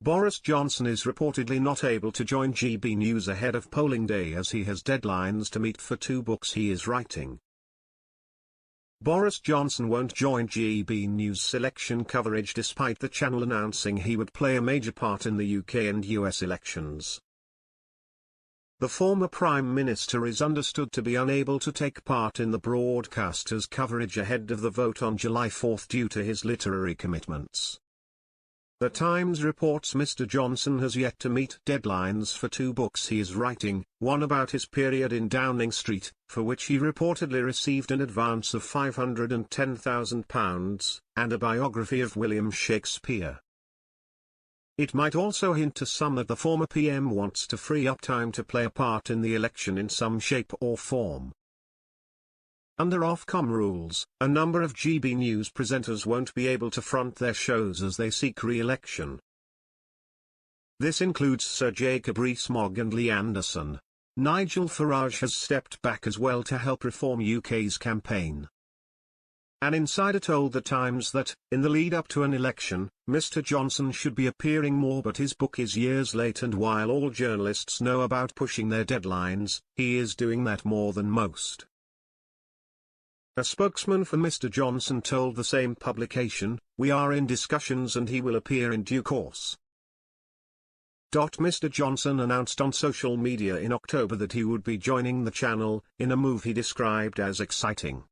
Boris Johnson is reportedly not able to join GB News ahead of polling day as he has deadlines to meet for 2 books he is writing. Boris Johnson won't join GB News' selection coverage despite the channel announcing he would play a major part in the UK and US elections. The former Prime Minister is understood to be unable to take part in the broadcaster's coverage ahead of the vote on July 4 due to his literary commitments. The Times reports Mr. Johnson has yet to meet deadlines for 2 books he is writing, one about his period in Downing Street, for which he reportedly received an advance of £510,000, and a biography of William Shakespeare. It might also hint to some that the former PM wants to free up time to play a part in the election in some shape or form. Under Ofcom rules, a number of GB News presenters won't be able to front their shows as they seek re-election. This includes Sir Jacob Rees-Mogg and Lee Anderson. Nigel Farage has stepped back as well to help reform UK's campaign. An insider told The Times that, in the lead-up to an election, Mr. Johnson should be appearing more, but his book is years late, and while all journalists know about pushing their deadlines, he is doing that more than most. A spokesman for Mr. Johnson told the same publication, "We are in discussions and he will appear in due course." Mr. Johnson announced on social media in October that he would be joining the channel, in a move he described as exciting.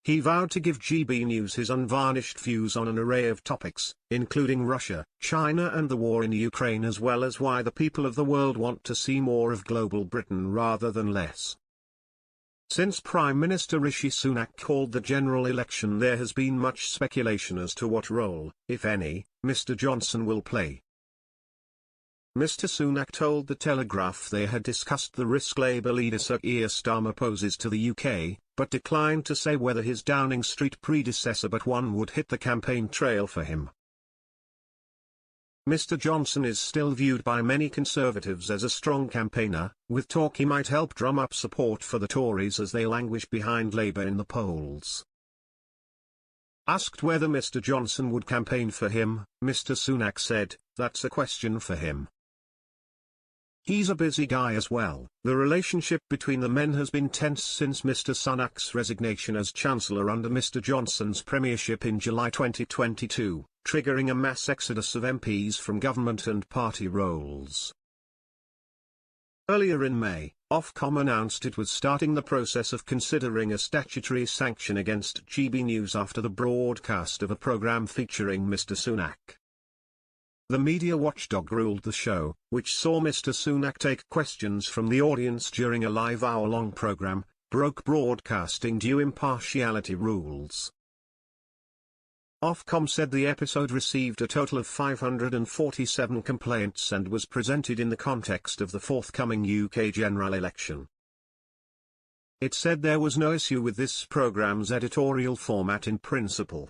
He vowed to give GB News his unvarnished views on an array of topics, including Russia, China and the war in Ukraine, as well as why the people of the world want to see more of global Britain rather than less. Since Prime Minister Rishi Sunak called the general election, there has been much speculation as to what role, if any, Mr. Johnson will play. Mr. Sunak told The Telegraph they had discussed the risk Labour leader Sir Keir Starmer poses to the UK, but declined to say whether his Downing Street predecessor but one would hit the campaign trail for him. Mr. Johnson is still viewed by many Conservatives as a strong campaigner, with talk he might help drum up support for the Tories as they languish behind Labour in the polls. Asked whether Mr. Johnson would campaign for him, Mr. Sunak said, "That's a question for him. He's a busy guy as well." The relationship between the men has been tense since Mr. Sunak's resignation as Chancellor under Mr. Johnson's premiership in July 2022, triggering a mass exodus of MPs from government and party roles. Earlier in May, Ofcom announced it was starting the process of considering a statutory sanction against GB News after the broadcast of a programme featuring Mr. Sunak. The media watchdog ruled the show, which saw Mr. Sunak take questions from the audience during a live hour-long programme, broke broadcasting due impartiality rules. Ofcom said the episode received a total of 547 complaints and was presented in the context of the forthcoming UK general election. It said there was no issue with this programme's editorial format in principle.